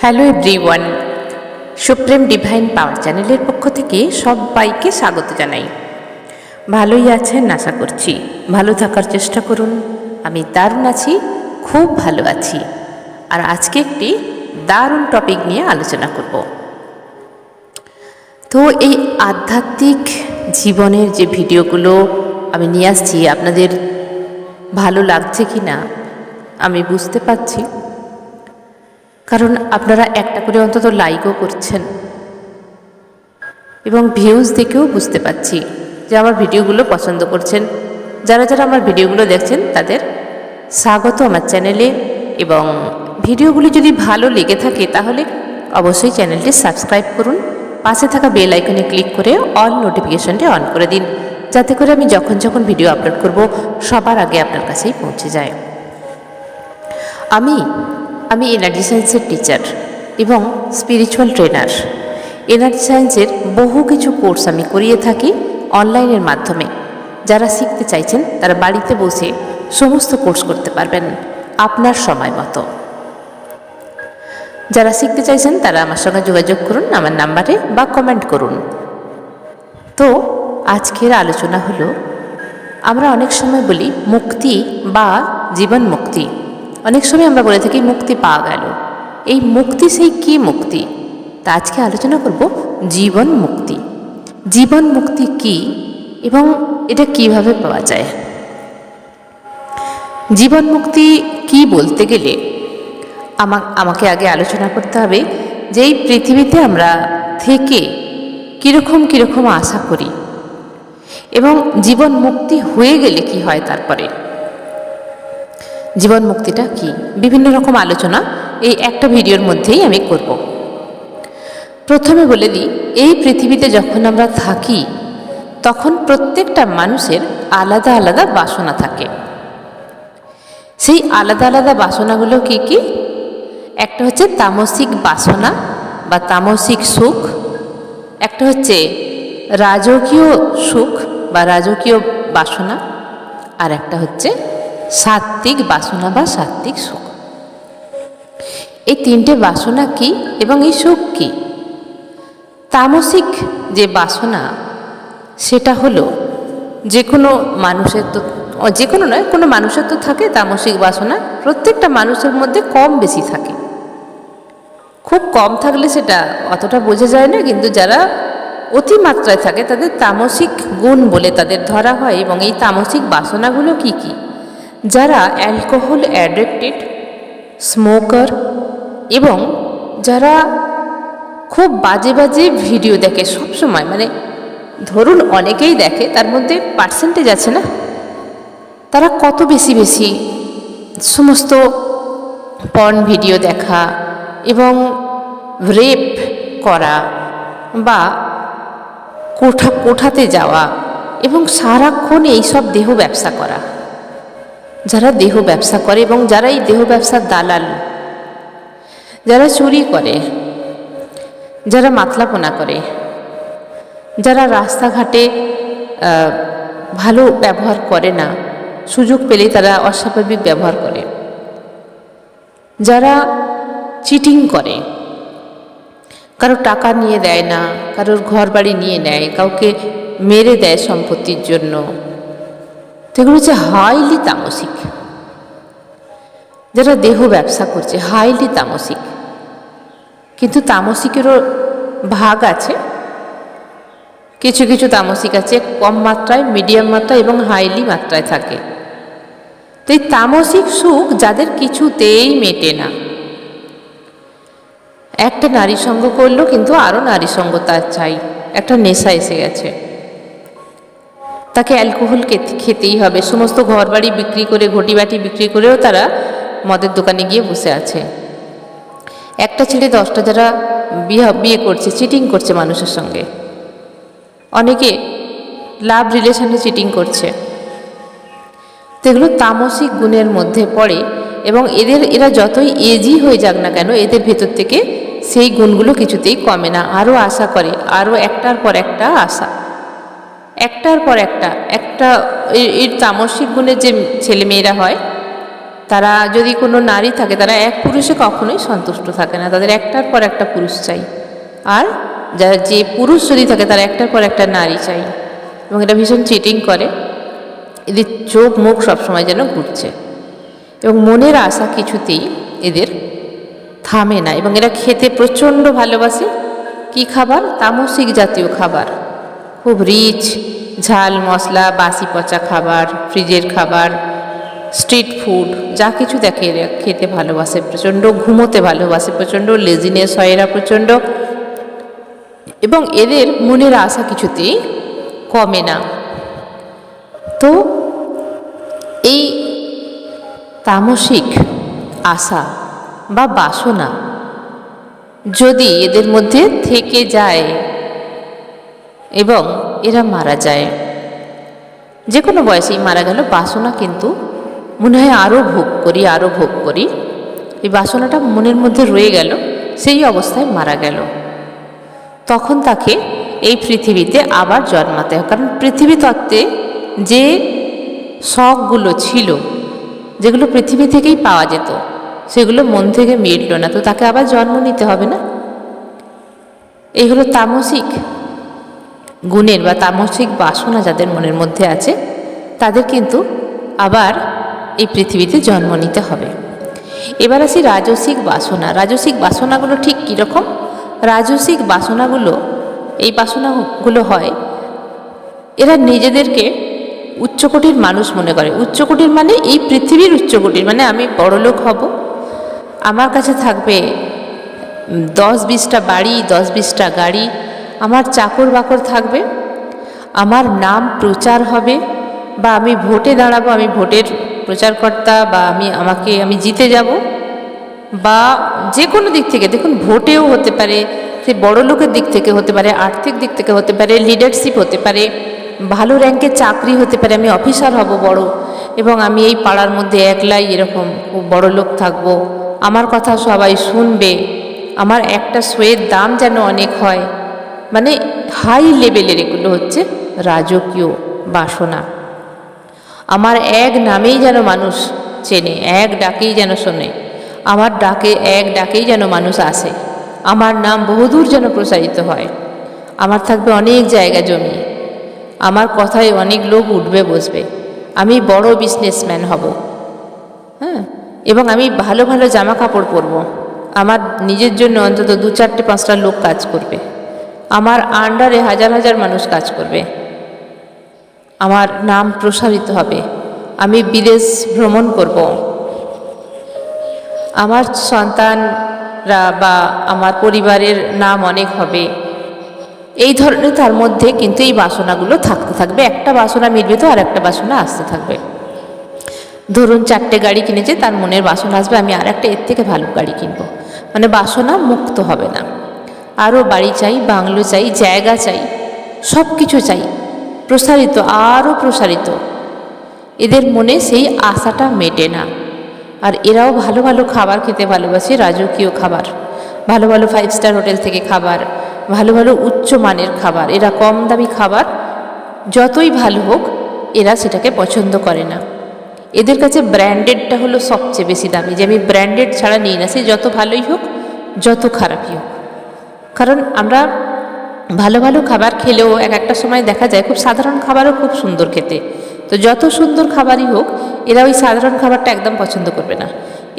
Hello everyone, supreme divine পাওয়ার চ্যানেলের পক্ষ থেকে সবাইকে স্বাগত জানাই। ভালোই আছেন আশা করছি, ভালো থাকার চেষ্টা করুন। আমি দারুণ আছি, খুব ভালো আছি। আর আজকে একটি দারুণ টপিক নিয়ে আলোচনা করব। তো এই আধ্যাত্মিক জীবনের যে ভিডিওগুলো আমি নিয়ে আসছি, আপনাদের ভালো লাগছে কি না আমি বুঝতে পারছি, কারণ আপনারা একটা করে অন্তত লাইকও করছেন এবং ভিউজ দেখেও বুঝতে পারছি যে আমার ভিডিওগুলো পছন্দ করছেন। যারা যারা আমার ভিডিওগুলো দেখছেন তাদের স্বাগত আমার চ্যানেলে। এবং ভিডিওগুলি যদি ভালো লেগে থাকে তাহলে অবশ্যই চ্যানেলটি সাবস্ক্রাইব করুন, পাশে থাকা বেল আইকনে ক্লিক করে অল নোটিফিকেশনটি অন করে দিন, যাতে করে আমি যখন যখন ভিডিও আপলোড করব সবার আগে আপনার কাছেই পৌঁছে যায়। আমি এনার্জি সায়েন্সের টিচার এবং স্পিরিচুয়াল ট্রেনার। এনার্জি সায়েন্সের বহু কিছু কোর্স আমি করিয়ে থাকি অনলাইনের মাধ্যমে। যারা শিখতে চাইছেন তারা বাড়িতে বসে সমস্ত কোর্স করতে পারবেন আপনার সময় মতো। যারা শিখতে চাইছেন তারা আমার সঙ্গে যোগাযোগ করুন আমার নাম্বারে বা কমেন্ট করুন। তো আজকের আলোচনা হলো, আমরা অনেক সময় বলি মুক্তি বা জীবন মুক্তি। অনেক সময় আমরা বলে থাকি মুক্তি পাওয়া গেল। এই মুক্তি সেই কি মুক্তি? তা আজকে আলোচনা করব জীবন মুক্তি। জীবন মুক্তি কি এবং এটা কিভাবে পাওয়া যায়? জীবন মুক্তি কি বলতে গেলে আমাকে আগে আলোচনা করতে হবে যে এই পৃথিবীতে আমরা থেকে কীরকম আশা করি এবং জীবন মুক্তি হয়ে গেলে কি হয়। তারপরে জীবন মুক্তিটা কি, বিভিন্ন রকম আলোচনা এই একটা ভিডিওর মধ্যেই আমি করব। প্রথমে বলে দিই, এই পৃথিবীতে যখন আমরা থাকি তখন প্রত্যেকটা মানুষের আলাদা আলাদা বাসনা থাকে। সেই আলাদা আলাদা বাসনাগুলো কি কি? একটা হচ্ছে তামসিক বাসনা বা তামসিক সুখ, একটা হচ্ছে রাজকীয় সুখ বা রাজকীয় বাসনা, আর একটা হচ্ছে সাত্ত্বিক বাসনা বা সাত্ত্বিক সুখ। এই তিনটে বাসনা কি এবং এই সুখ কি? তামসিক যে বাসনা সেটা হলো যে কোনো মানুষের, তো যে কোনো নয়, কোনো মানুষের তো থাকে তামসিক বাসনা। প্রত্যেকটা মানুষের মধ্যে কম বেশি থাকে। খুব কম থাকলে সেটা অতটা বোঝা যায় না, কিন্তু যারা অতিমাত্রায় থাকে তাদের তামসিক গুণ বলে তাদের ধরা হয়। এবং এই তামসিক বাসনাগুলো কি কি? যারা অ্যালকোহল অ্যাডিক্টেড, স্মোকার, এবং যারা খুব বাজে বাজে ভিডিও দেখে সবসময়, মানে ধরুন অনেকেই দেখে, তার মধ্যে পার্সেন্টেজ আছে না, তারা কত বেশি বেশি সমস্ত পর্ন ভিডিও দেখা এবং রেপ করা বা কোঠাতে যাওয়া এবং সারাক্ষণ এইসব দেহ ব্যবসা করা। যারা দেহ ব্যবসা করে এবং যারা এই দেহ ব্যবসার দালাল, যারা চুরি করে, যারা মাতলাপনা করে, যারা রাস্তাঘাটে ভালো ব্যবহার করে না, সুযোগ পেলেই তারা অস্বাভাবিক ব্যবহার করে, যারা চিটিং করে, কারোর টাকা নিয়ে দেয় না, কারোর ঘর বাড়ি নিয়ে নেয়, কাউকে মেরে দেয় সম্পত্তির জন্য, এগুলো হচ্ছে হাইলি তামসিক। যারা দেহ ব্যবসা করছে হাইলি তামসিক। কিন্তু তামসিকেরও ভাগ আছে, কিছু কিছু তামসিক আছে কম মাত্রায়, মিডিয়াম মাত্রায় এবং হাইলি মাত্রায় থাকে। তো এই তামসিক সুখ যাদের কিছুতেই মেটে না, একটা নারী সঙ্গ করলো কিন্তু আরও নারী সঙ্গ তার চাই, একটা নেশা এসে গেছে, তাকে অ্যালকোহল খেতেই হবে। সমস্ত ঘর বাড়ি বিক্রি করে, ঘটি বাটি বিক্রি করেও তারা মদের দোকানে গিয়ে বসে আছে। একটা ছেলে 10টা যারা বিয়ে করছে, চিটিং করছে মানুষের সঙ্গে, অনেকে লাভ রিলেশনে চিটিং করছে। তো এগুলো তামসিক গুণের মধ্যে পড়ে এবং এরা যতই এজি হয়ে যাক না কেন, এদের ভেতর থেকে সেই গুণগুলো কিছুতেই কমে না, আরও আশা করে, আরও একটার পর একটা আশা, একটার পর একটা। এই তামসিক গুণের যে ছেলেমেয়েরা হয় তারা যদি কোনো নারী থাকে, তারা এক পুরুষে কখনোই সন্তুষ্ট থাকে না, তাদের একটার পর একটা পুরুষ চাই। আর যারা যে পুরুষ যদি থাকে, তারা একটার পর একটা নারী চাই, এবং এটা ভীষণ চিটিং করে। এদের চোখ মুখ সবসময় যেন ঘুরছে, এবং মনের আশা কিছুতেই এদের থামে না। এবং এরা খেতে প্রচণ্ড ভালোবাসে। কি খাবার? তামসিক জাতীয় খাবার, খুব রিচ, ঝাল মশলা, বাসি পচা খাবার, ফ্রিজের খাবার, স্ট্রিট ফুড, যা কিছু দেখে এরা খেতে ভালোবাসে প্রচণ্ড, ঘুমোতে ভালোবাসে প্রচণ্ড, লেজিনেস হয় এরা প্রচণ্ড, এবং এদের মনের আশা কিছুতেই কমে না। তো এই তামসিক আশা বা বাসনা যদি এদের মধ্যে থেকে যায় এবং এরা মারা যায়, যে কোনো বয়সেই মারা গেল, বাসনা কিন্তু মনে হয় আরও ভোগ করি, আরও ভোগ করি, এই বাসনাটা মনের মধ্যে রয়ে গেল, সেই অবস্থায় মারা গেল। তখন তাকে এই পৃথিবীতে আবার জন্মাতে হয়। কারণ পৃথিবী তত্ত্বে যে শখগুলো ছিল, যেগুলো পৃথিবী থেকেই পাওয়া যেত, সেগুলো মন থেকে মিটল না, তো তাকে আবার জন্ম নিতে হবে না। এই হলো তামসিক গুণের বা তামসিক বাসনা যাদের মনের মধ্যে আছে, তাদের কিন্তু আবার এই পৃথিবীতে জন্ম নিতে হবে। এবার আসি রাজসিক বাসনা। রাজসিক বাসনাগুলো ঠিক কীরকম? রাজসিক বাসনাগুলো, এই বাসনাগুলো হয়, এরা নিজেদেরকে উচ্চকোটির মানুষ মনে করে। উচ্চকোটির মানে এই পৃথিবীর উচ্চকোটির, মানে আমি বড়লোক হব, আমার কাছে থাকবে 10-20টা বাড়ি, 10-20টা গাড়ি, আমার চাকর বাকর থাকবে, আমার নাম প্রচার হবে, বা আমি ভোটে দাঁড়াবো, আমি ভোটের প্রচারকর্তা, বা আমি জিতে যাব, বা যে কোনো দিক থেকে, দেখুন ভোটেও হতে পারে, সে বড় লোকের দিক থেকে হতে পারে, আর্থিক দিক থেকে হতে পারে, লিডারশিপ হতে পারে, ভালো র্যাঙ্কের চাকরি হতে পারে, আমি অফিসার হব বড়, এবং আমি এই পাড়ার মধ্যে একলাই এরকম খুব বড় লোক থাকব, আমার কথা সবাই শুনবে, আমার একটা শোয়ের দাম যেন অনেক হয়, মানে হাই লেভেলের এগুলো হচ্ছে রাজকীয় বাসনা। আমার এক নামেই যেন মানুষ চেনে, এক ডাকেই যেন শোনে, আমার এক ডাকেই যেন মানুষ আসে, আমার নাম বহুদূর যেন প্রসারিত হয়, আমার থাকবে অনেক জায়গা জমি, আমার কথায় অনেক লোক উঠবে বসবে, আমি বড় বিজনেসম্যান হব, হ্যাঁ, এবং আমি ভালো ভালো জামা কাপড় পরবো, আমার নিজের জন্য অন্তত 2-4-5টা লোক কাজ করবে, আমার আন্ডারে হাজার হাজার মানুষ কাজ করবে, আমার নাম প্রসারিত হবে, আমি বিদেশ ভ্রমণ করব, আমার সন্তানরা বা আমার পরিবারের নাম অনেক হবে। এই ধরনের তার মধ্যে কিন্তু এই বাসনাগুলো থাকতে থাকবে। একটা বাসনা মিটবে তো আর একটা বাসনা আসতে থাকবে। ধরুন 4টে গাড়ি কিনেছে, তার মনের বাসনা আসবে আমি আর একটা এর থেকে ভালো গাড়ি কিনবো, মানে বাসনা মুক্ত হবে না। আরও বাড়ি চাই, বাংলো চাই, জায়গা চাই, সব কিছু চাই, প্রসারিত, আরও প্রসারিত। এদের মনে সেই আশাটা মেটে না। আর এরাও ভালো ভালো খাবার খেতে ভালোবাসে, রাজকীয় খাবার, ভালো ভালো 5 স্টার হোটেল থেকে খাবার, ভালো ভালো উচ্চ মানের খাবার। এরা কম দামি খাবার যতই ভালো হোক এরা সেটাকে পছন্দ করে না। এদের কাছে ব্র্যান্ডেডটা হলো সবচেয়ে বেশি দামি, যে আমি ব্র্যান্ডেড ছাড়া নিই না, সে যত ভালোই হোক যত খারাপই হোক। কারণ আমরা ভালো ভালো খাবার খেলেও একটা সময় দেখা যায় খুব সাধারণ খাবারও খুব সুন্দর খেতে, তো যত সুন্দর খাবারই হোক এরা ওই সাধারণ খাবারটা একদম পছন্দ করবে না।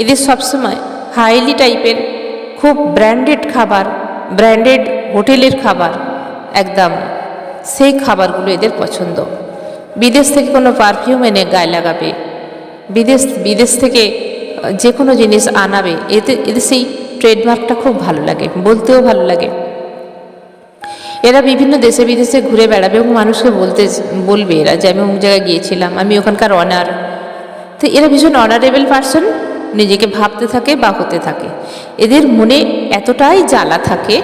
এদের সবসময় হাইলি টাইপের খুব ব্র্যান্ডেড খাবার, ব্র্যান্ডেড হোটেলের খাবার, একদম সেই খাবারগুলো এদের পছন্দ। বিদেশ থেকে কোনো পারফিউম এনে গায়ে লাগাবে, বিদেশ থেকে যে কোনো জিনিস আনাবে, এদের সেই ট্রেডমার্কটা খুব ভালো লাগে, বলতেও ভালো লাগে। এরা বিভিন্ন দেশে বিদেশে ঘুরে বেড়াবে এবং মানুষকে বলবে এরা যে আমি অমুক জায়গায় গিয়েছিলাম, আমি ওখানকার অনার। তো এরা ভীষণ অনারেবল পারসন নিজেকে ভাবতে থাকে বা হতে থাকে। এদের মনে এতটাই জ্বালা থাকে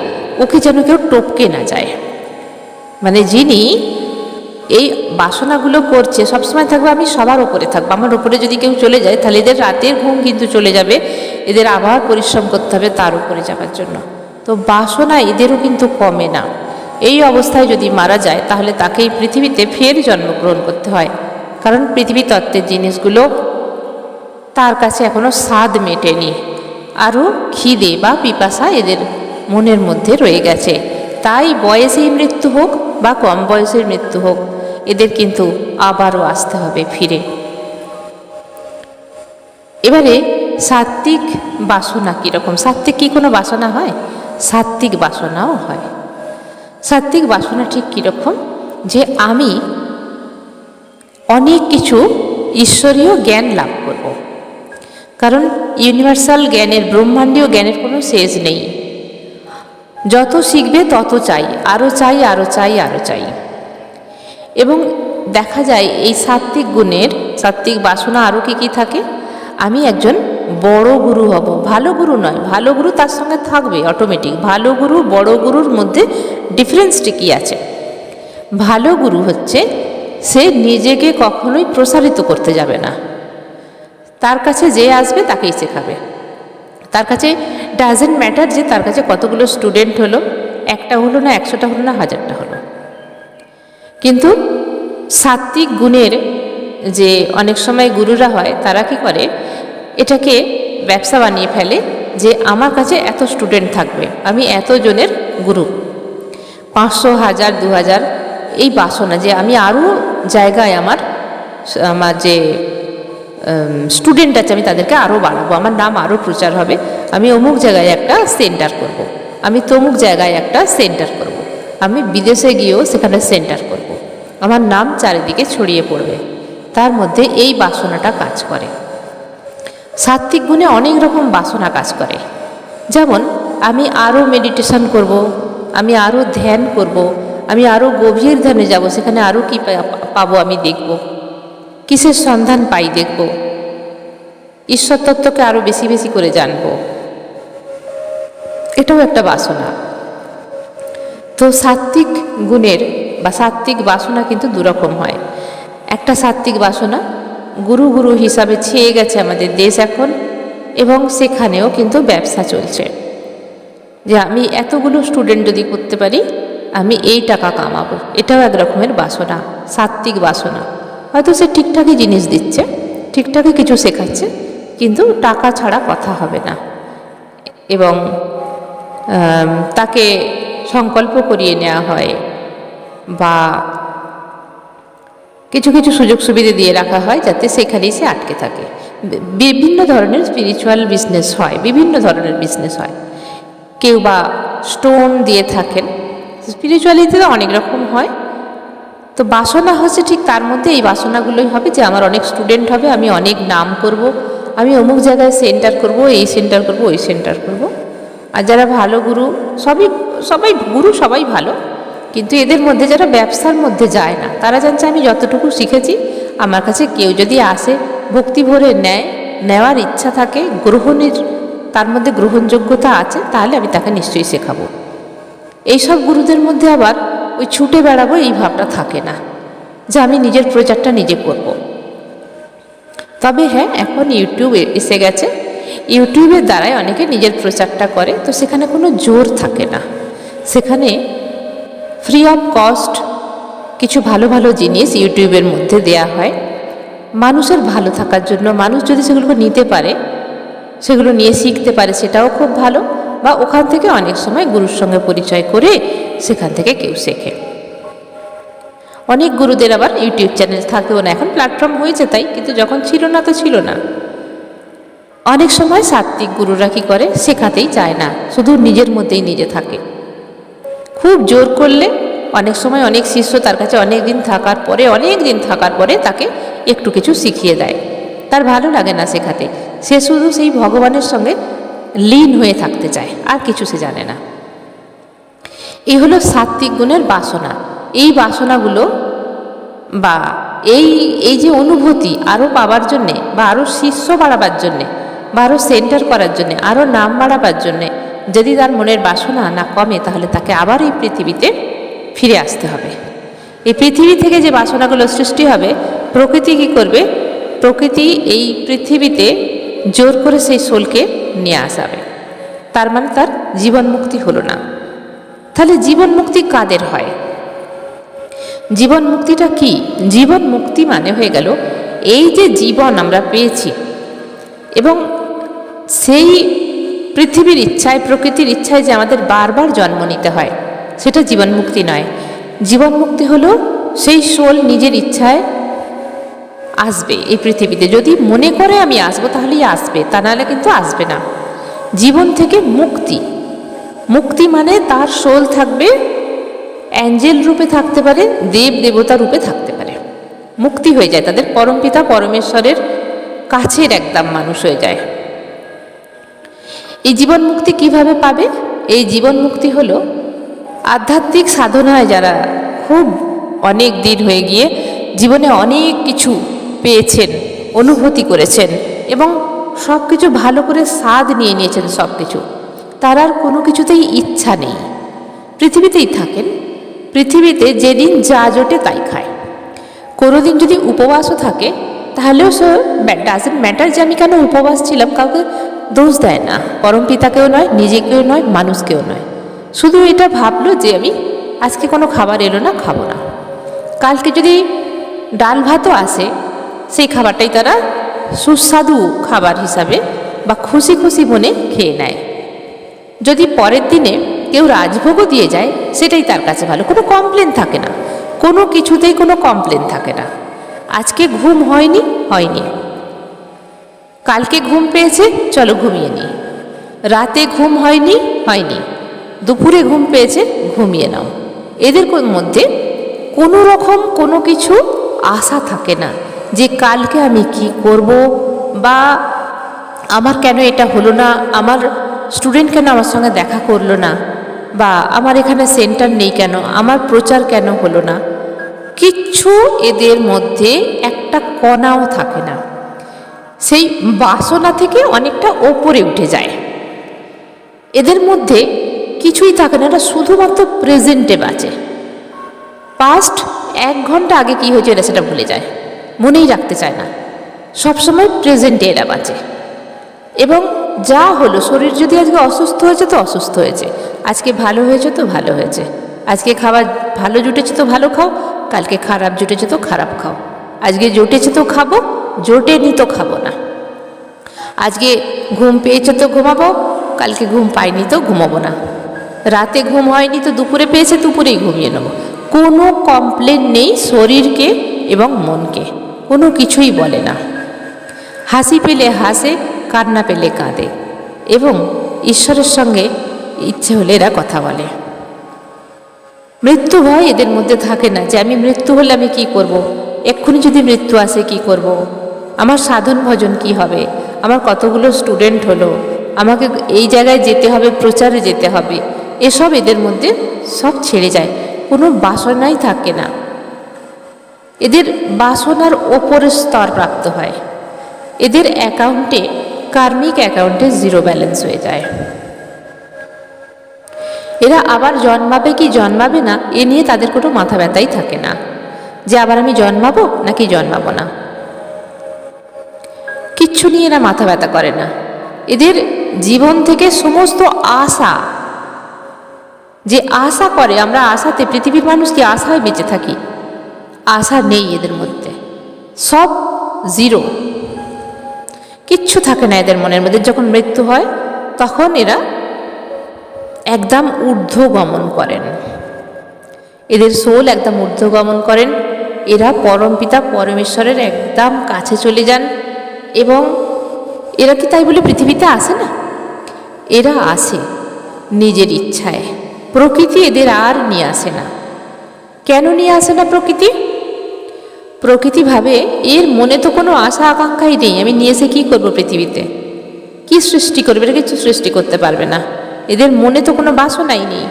ওকে যেন কেউ টপকে না যায়, মানে যিনি এই বাসনাগুলো করছে সবসময় থাকবে আমি সবার ওপরে থাকবো, আমার ওপরে যদি কেউ চলে যায় তাহলে এদের রাতের ঘুম কিন্তু চলে যাবে, এদের আবার পরিশ্রম করতে হবে তার উপরে যাওয়ার জন্য। তো বাসনা এদেরও কিন্তু কমে না। এই অবস্থায় যদি মারা যায় তাহলে তাকে এই পৃথিবীতে ফের জন্মগ্রহণ করতে হয়, কারণ পৃথিবী তত্ত্বের জিনিসগুলো তার কাছে এখনো স্বাদ মেটেনি, আরও খিদে বা পিপাসা এদের মনের মধ্যে রয়ে গেছে। তাই বয়সেই মৃত্যু হোক বা কম বয়সের মৃত্যু হোক, এদের কিন্তু আবারও আসতে হবে ফিরে। এবারে সাত্ত্বিক বাসনা কীরকম? সাত্ত্বিক কি কোনো বাসনা হয়? সাত্ত্বিক বাসনাও হয়। সাত্ত্বিক বাসনা ঠিক কীরকম? যে আমি অনেক কিছু ঈশ্বরীয় জ্ঞান লাভ করব। কারণ ইউনিভার্সাল জ্ঞানের, ব্রহ্মাণ্ডীয় জ্ঞানের কোনো শেষ নেই। যত শিখবে তত চাই, আরও চাই, আরও চাই, আরও চাই। এবং দেখা যায় এই সাত্ত্বিক গুণের, সাত্ত্বিক বাসনা আরও কী কী থাকে? আমি একজন বড় গুরু হব। ভালো গুরু নয়, ভালো গুরু তার সঙ্গে থাকবে অটোমেটিক। ভালো গুরু, বড় গুরুর মধ্যে ডিফারেন্সটি কী আছে? ভালো গুরু হচ্ছে সে নিজেকে কখনোই প্রসারিত করতে যাবে না। তার কাছে যে আসবে তাকেই শেখাবে। তার কাছে ডাজেন্ট ম্যাটার যে তার কাছে কতগুলো স্টুডেন্ট হলো, একটা হলো না, 100টা হলো না, 1000টা হলো। কিন্তু সাত্ত্বিক গুণের যে অনেক সময় গুরুরা হয়, তারা কি করে? এটাকে ব্যবসা বানিয়ে ফেলে যে আমার কাছে এত স্টুডেন্ট থাকবে, আমি এতজনের গুরু। 500, 1000, 2000 এই বাসনা যে আমি আরও জায়গায় আমার যে স্টুডেন্ট আছে আমি তাদেরকে আরও বাড়াবো, আমার নাম আরও প্রচার হবে, আমি অমুক জায়গায় একটা সেন্টার করব, আমি তমুক জায়গায় একটা সেন্টার করব, আমি বিদেশে গিয়েও সেখানে সেন্টার করব, আমার নাম চারিদিকে ছড়িয়ে পড়বে। তার মধ্যে এই বাসনাটা কাজ করে। সাত্ত্বিক গুণে অনেক রকম বাসনা কাজ করে। যেমন আমি আরও মেডিটেশন করব, আমি আরও ধ্যান করব, আমি আরও গভীর ধ্যানে যাব, সেখানে আরও কী পাবো আমি দেখব, কিসের সন্ধান পাই দেখব, ঈশ্বর তত্ত্বকে আরও বেশি বেশি করে জানব। এটাও একটা বাসনা। তো সাত্ত্বিক গুণের বা সাত্ত্বিক বাসনা কিন্তু দুরকম হয়। একটা সাত্ত্বিক বাসনা গুরু গুরু হিসাবে ছেয়ে গেছে আমাদের দেশ এখন, এবং সেখানেও কিন্তু ব্যবসা চলছে যে আমি এতগুলো স্টুডেন্ট যদি করতে পারি আমি এই টাকা কামাবো। এটাও এক রকমের বাসনা, সাত্ত্বিক বাসনা। হয়তো সে ঠিকঠাকই জিনিস দিচ্ছে, ঠিকঠাকই কিছু শেখাচ্ছে, কিন্তু টাকা ছাড়া কথা হবে না। এবং তাকে সংকল্প করিয়ে নেওয়া হয় বা কিছু কিছু সুযোগ সুবিধা দিয়ে রাখা হয় যাতে সেখানেই সে আটকে থাকে। বিভিন্ন ধরনের স্পিরিচুয়াল বিজনেস হয়, বিভিন্ন ধরনের বিজনেস হয়। কেউ বা স্টোন দিয়ে থাকেন, স্পিরিচুয়ালিটিতে অনেক রকম হয়। তো বাসনা হচ্ছে ঠিক তার মধ্যে এই বাসনাগুলোই হবে যে আমার অনেক স্টুডেন্ট হবে, আমি অনেক নাম করব, আমি অমুক জায়গায় সেন্টার করব, এই সেন্টার করব, ওই সেন্টার করব। আর যারা ভালো গুরু, সবাই গুরু সবাই ভালো, কিন্তু এদের মধ্যে যারা ব্যবসার মধ্যে যায় না, তারা জানছে আমি যতটুকু শিখেছি আমার কাছে কেউ যদি আসে ভক্তি ভরে নেওয়ার ইচ্ছা থাকে, গ্রহণের তার মধ্যে গ্রহণযোগ্যতা আছে, তাহলে আমি তাকে নিশ্চয়ই শেখাবো। এইসব গুরুদের মধ্যে আবার ওই ছুটে বেড়াবো এই ভাবটা থাকে না যে আমি নিজের প্রচারটা নিজে করব। তবে হ্যাঁ, এখন ইউটিউব এসে গেছে, ইউটিউবের দ্বারাই অনেকে নিজের প্রচারটা করে। তো সেখানে কোনো জোর থাকে না, সেখানে ফ্রি অফ কস্ট কিছু ভালো ভালো জিনিস ইউটিউবের মধ্যে দেয়া হয় মানুষের ভালো থাকার জন্য। মানুষ যদি সেগুলোকে নিতে পারে, সেগুলো নিয়ে শিখতে পারে, সেটাও খুব ভালো। বা ওখান থেকে অনেক সময় গুরুর সঙ্গে পরিচয় করে সেখান থেকে কেউ শেখে। অনেক গুরুদের আবার ইউটিউব চ্যানেল থাকেও না, এখন প্ল্যাটফর্ম হয়েছে তাই, কিন্তু যখন ছিল না তো ছিল না। অনেক সময় সাত্ত্বিক গুরুরা কী করে, শেখাতেই চায় না, শুধু নিজের মধ্যেই নিজে থাকে। খুব জোর করলে অনেক সময় অনেক শিষ্য তার কাছে অনেক দিন থাকার পরে তাকে একটু কিছু শিখিয়ে দেয়। তার ভালো লাগে না শেখাতে, সে শুধু সেই ভগবানের সঙ্গে লীন হয়ে থাকতে চায়, আর কিছু সে জানে না। এই হলো সাত্ত্বিক গুণের বাসনা। এই বাসনাগুলো বা এই যে অনুভূতি আরও পাওয়ার জন্যে, বা আরও শিষ্য বাড়াবার জন্যে, বা আরও সেন্টার করার জন্যে, আরও নাম বাড়াবার জন্যে যদি তার মনের বাসনা না কমে, তাহলে তাকে আবার এই পৃথিবীতে ফিরে আসতে হবে। এই পৃথিবী থেকে যে বাসনাগুলো সৃষ্টি হবে, প্রকৃতি কী করবে? প্রকৃতি এই পৃথিবীতে জোর করে সেই সোলকে নিয়ে আসাবে। তার মানে তার জীবন মুক্তি হলো না। তাহলে জীবন মুক্তি কাদের হয়? জীবন মুক্তিটা কি? জীবন মুক্তি মানে হয়ে গেল এই যে জীবন আমরা পেয়েছি, এবং সেই পৃথিবীর ইচ্ছায়, প্রকৃতির ইচ্ছায় যে আমাদের বারবার জন্ম নিতে হয়, সেটা জীবনমুক্তি নয়। জীবনমুক্তি হলো সেই সোল নিজের ইচ্ছায় আসবে এই পৃথিবীতে। যদি মনে করে আমি আসবো তাহলেই আসবে, তা নাহলে কিন্তু আসবে না। জীবন থেকে মুক্তি, মুক্তি মানে তার সোল থাকবে অ্যাঞ্জেল রূপে থাকতে পারে, দেব দেবতা রূপে থাকতে পারে, মুক্তি হয়ে যায়, তাদের পরমপিতা পরমেশ্বরের কাছের একদম মানুষ হয়ে যায়। এই জীবন মুক্তি কিভাবে পাবে? এই জীবন মুক্তি হলো আধ্যাত্মিক সাধনায় যারা খুব অনেক দিন হয়ে গিয়ে জীবনে অনেক কিছু পেয়েছেন, অনুভূতি করেছেন এবং সব কিছু ভালো করে স্বাদ নিয়ে নিয়েছেন সব কিছু, তার আর কোনো কিছুতেই ইচ্ছা নেই, পৃথিবীতেই থাকেন, পৃথিবীতে যেদিন যা জোটে তাই খায়। কোনো দিন যদি উপবাসও থাকে তাহলেও সে ডাজেন্ট ম্যাটার যে আমি কেন উপবাস ছিলাম, কাউকে দোষ দেয় না, পরম পিতাকেও নয়, নিজেকেও নয়, মানুষকেও নয়। শুধু এটা ভাবলো যে আমি আজকে কোনো খাবার এলো না, খাবো না। কালকে যদি ডাল ভাতও আসে, সেই খাবারটাই তারা সুস্বাদু খাবার হিসাবে বা খুশি খুশি মনে খেয়ে নেয়। যদি পরের দিনে কেউ রাজভোগও দিয়ে যায়, সেটাই তার কাছে ভালো, কোনো কমপ্লেন থাকে না, কোনো কিছুতেই কোনো কমপ্লেন থাকে না। আজকে ঘুম হয়নি, হয়নি, কালকে ঘুম পেয়েছে, চলো ঘুমিয়ে নিই, রাতে ঘুম হয়নি, হয়নি, দুপুরে ঘুম পেয়েছে, ঘুমিয়ে নাও। এদের মধ্যে কোনো রকম কোনো কিছু আশা থাকে না যে কালকে আমি কি করব, বা আমার কেন এটা হলো না, আমার স্টুডেন্ট কেন আমার সঙ্গে দেখা করলো না, বা আমার এখানে সেন্টার নেই কেন, আমার প্রচার কেন হলো না, কিচ্ছু এদের মধ্যে একটা কণাও থাকে না। সেই বাসনা থেকে অনেকটা ওপরে উঠে যায়। এদের মধ্যে কিছুই থাকে না, এরা শুধুমাত্র প্রেজেন্টে বাঁচে। পাস্ট 1 ঘন্টা আগে কি হয়েছে এরা সেটা ভুলে যায়, মনেই রাখতে চায় না, সবসময় প্রেজেন্টে এরা বাঁচে। এবং যা হলো, শরীর যদি আজকে অসুস্থ হয়েছে তো অসুস্থ হয়েছে, আজকে ভালো হয়েছে তো ভালো হয়েছে, আজকে খাবার ভালো জুটেছে তো ভালো খাও, কালকে খারাপ জুটেছে তো খারাপ খাও, আজকে জুটেছে তো খাবো, জোটেনি তো খাবো না, আজকে ঘুম পেয়েছে তো ঘুমাবো, কালকে ঘুম পাইনি তো ঘুমাবো না, রাতে ঘুম হয়নি তো দুপুরে পেয়েছে, দুপুরেই ঘুমিয়ে নেবো। কোনো কমপ্লেন নেই শরীরকে এবং মনকে, কোনো কিছুই বলে না। হাসি পেলে হাসে, কান্না পেলে কাঁদে, এবং ঈশ্বরের সঙ্গে ইচ্ছে হলে এরা কথা বলে। মৃত্যু ভয় এদের মধ্যে থাকে না, যে আমি মৃত্যু হলে আমি কি করব, এক্ষুনি যদি মৃত্যু আসে কি করব, আমার সাধন ভজন কি হবে, আমার কতগুলো স্টুডেন্ট হলো, আমাকে এই জায়গায় যেতে হবে, প্রচারে যেতে হবে, এসব এদের মধ্যে সব ছেড়ে যায়, কোনো বাসনাই থাকে না। এদের বাসনার ওপরের স্তর প্রাপ্ত হয়, এদের অ্যাকাউন্টে, কার্মিক অ্যাকাউন্টে 0 ব্যালেন্স হয়ে যায়। এরা আবার জন্মাবে কি জন্মাবে না এ নিয়ে তাদের কোনো মাথা ব্যথাই থাকে না, যে আবার আমি জন্মাবো নাকি জন্মাবো না, কিচ্ছু নিয়ে এরা মাথা ব্যথা করে না। এদের জীবন থেকে সমস্ত আশা, যে আশা করে, আমরা আশাতে, পৃথিবীর মানুষ কি আশায় বেঁচে থাকি, আশা নেই এদের মধ্যে, সব 0, কিচ্ছু থাকে না এদের মনের মধ্যে। যখন মৃত্যু হয় তখন এরা একদম ঊর্ধ্বগমন করেন, এদের সোল একদম ঊর্ধ্বগমন করেন, এরা পরমপিতা পরমেশ্বরের একদম কাছে চলে যান। এবং এরা কি তাই বলে পৃথিবীতে আসে না, এরা আসে নিজের ইচ্ছায়, প্রকৃতি এদের আর নিয়ে আসে না। কেন নিয়ে আসে না প্রকৃতি? প্রকৃতি ভাবে এর মনে তো কোনো আশা আকাঙ্ক্ষাই নেই, আমি নিয়ে এসে কী করবো, পৃথিবীতে কি সৃষ্টি করবে, এটা কিছু সৃষ্টি করতে পারবে না, এদের মনে তো কোনো বাসনাই নেই,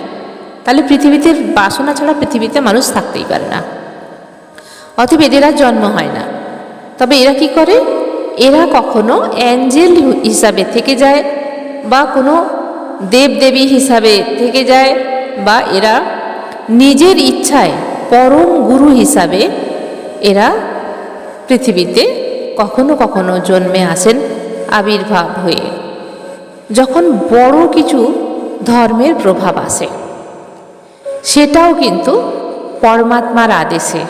তাহলে পৃথিবীতে বাসনা ছাড়া পৃথিবীতে মানুষ থাকতেই পারে না, অতএব এদের আর জন্ম হয় না। তবে এরা কি করে, এরা কখনো অ্যাঞ্জেল হিসাবে থেকে যায়, বা কোনো দেবদেবী হিসাবে থেকে যায়, বা এরা নিজের ইচ্ছায় পরম গুরু হিসাবে এরা পৃথিবীতে কখনো কখনো জন্মে আসেন আবির্ভাব হয়ে, যখন বড় কিছু ধর্মের প্রভাব আসে, সেটাও কিন্তু পরমাত্মার আদেশে।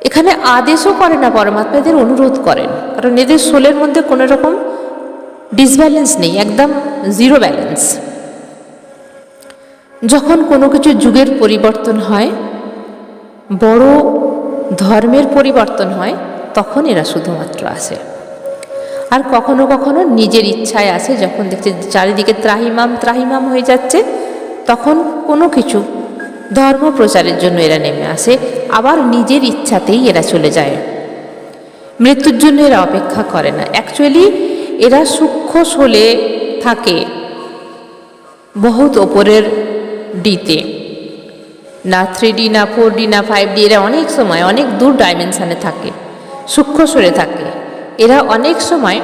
এখানে আদেশও করে না পরমাত্মা, এদের অনুরোধ করেন, কারণ এদের সোলের মধ্যে কোনো রকম ডিসব্যালেন্স নেই, একদম জিরো ব্যালেন্স। যখন কোনো কিছু যুগের পরিবর্তন হয়, বড় ধর্মের পরিবর্তন হয়, তখন এরা শুধুমাত্র আসে। আর কখনো কখনো নিজের ইচ্ছায় আসে, যখন দেখছে চারিদিকে ত্রাহিমাম ত্রাহিমাম হয়ে যাচ্ছে, তখন কোনো কিছু ধর্ম প্রচারের জন্য এরা নেমে আসে, আবার নিজের ইচ্ছাতেই এরা চলে যায়। মৃত্যুর জন্য এরা অপেক্ষা করে না। অ্যাকচুয়ালি এরা সূক্ষ্ম সোলে থাকে বহুত ওপরের ডিতে, না 3D, না 4D, না 5D, এরা অনেক সময় অনেক দূর ডাইমেনশানে থাকে, সূক্ষ্ম সোলে থাকে। এরা অনেক সময়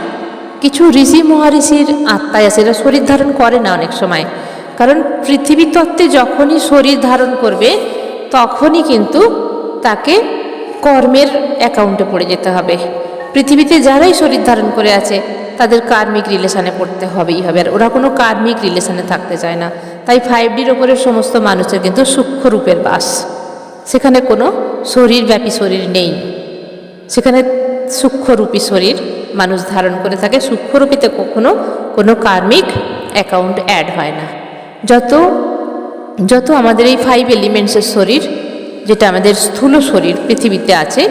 কিছু ঋষি মহারিষির আত্মায় আছে, এরা শরীর ধারণ করে না অনেক সময়, কারণ পৃথিবী তত্ত্বে যখনই শরীর ধারণ করবে তখনই কিন্তু তাকে কর্মের অ্যাকাউন্টে পড়ে যেতে হবে। পৃথিবীতে যারাই শরীর ধারণ করে আছে তাদের কার্মিক রিলেশনে পড়তে হবেই হবে, আর ওরা কোনো কার্মিক রিলেশনে থাকতে চায় না। তাই 5Dর ওপরের সমস্ত মানুষের কিন্তু সূক্ষ্ম রূপের বাস, সেখানে কোনো শরীরব্যাপী শরীর নেই, সেখানে সূক্ষ্মরূপী শরীর মানুষ ধারণ করে থাকে। সূক্ষ্মরূপীতে কখনো কোনো কার্মিক অ্যাকাউন্ট অ্যাড হয় না। যত যত আমাদের এই 5 এলিমেন্টসের শরীর, যেটা আমাদের স্থূল শরীর পৃথিবীতে আছে,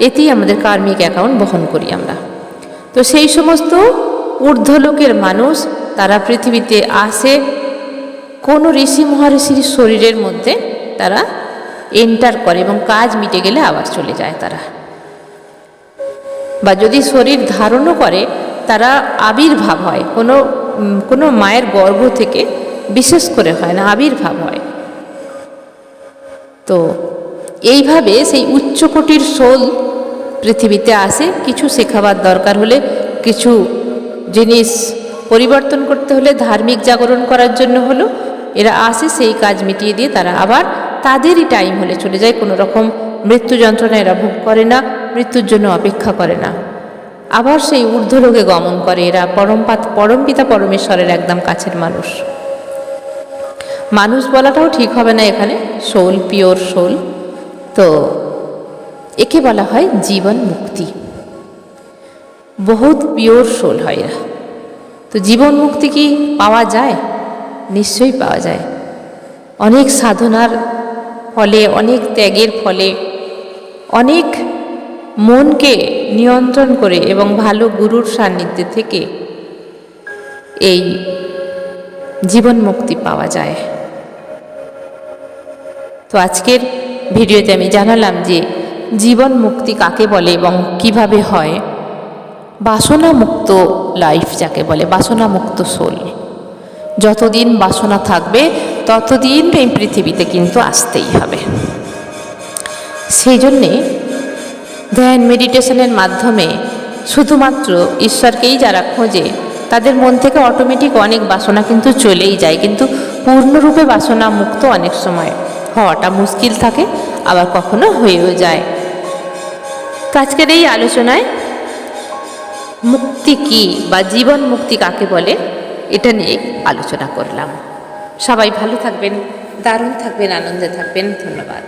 এতেই আমাদের কার্মিক অ্যাকাউন্ট বহন করি আমরা। তো সেই সমস্ত ঊর্ধ্বলোকের মানুষ তারা পৃথিবীতে আসে, কোনো ঋষি মহারিষির শরীরের মধ্যে তারা এন্টার করে এবং কাজ মিটে গেলে আবার চলে যায় তারা। বা যদি শরীর ধারণও করে, তারা আবির্ভাব হয় কোনো মায়ের গর্ভ থেকে, বিশেষ করে হয় না, আবির্ভাব হয়। তো এইভাবে সেই উচ্চকোটির সোল পৃথিবীতে আসে, কিছু শেখাবার দরকার হলে, কিছু জিনিস পরিবর্তন করতে হলে, ধার্মিক জাগরণ করার জন্য হলো এরা আসে, সেই কাজ মিটিয়ে দিয়ে তারা আবার তাদেরই টাইম হলে চলে যায়। কোনো রকম মৃত্যু যন্ত্রণা এরা ভোগ করে না, মৃত্যুর জন্য অপেক্ষা করে না, আবার সেই ঊর্ধ্বলোকে গমন করে। এরা পরমপিতা পরমেশ্বরের একদম কাছের মানুষ। মানুষ বলাটাও ঠিক হবে না এখানে, সোল, পিওর সোল। তো একে বলা হয় জীবন মুক্তি, বহুত পিওর সোল হয় এরা। তো জীবন মুক্তি কি পাওয়া যায়? নিশ্চয়ই পাওয়া যায়। অনেক সাধনার ফলে, অনেক ত্যাগের ফলে, অনেক মনকে নিয়ন্ত্রণ করে এবং ভালো গুরুর সান্নিধ্যে থেকে এই জীবন মুক্তি পাওয়া যায়। তো আজকের ভিডিওতে আমি জানালাম যে জীবন মুক্তি কাকে বলে এবং কিভাবে হয়। বাসনা মুক্ত লাইফ যাকে বলে, বাসনা মুক্ত সোল। যতদিন বাসনা থাকবে ততদিন এই পৃথিবীতে কিন্তু আসতেই হবে। সেই জন্যে ধ্যান মেডিটেশনের মাধ্যমে শুধুমাত্র ঈশ্বরকেই যারা খোঁজে, তাদের মন থেকে অটোমেটিক অনেক বাসনা কিন্তু চলেই যায়, কিন্তু পূর্ণরূপে বাসনা মুক্ত অনেক সময় হওয়াটা মুশকিল থাকে, আবার কখনো হয়েও যায়। তো আজকের এই আলোচনায় মুক্তি কি বা জীবন মুক্তি কাকে বলে এটা নিয়ে আলোচনা করলাম। সবাই ভালো থাকবেন, দারুণ থাকবেন, আনন্দে থাকবেন। ধন্যবাদ।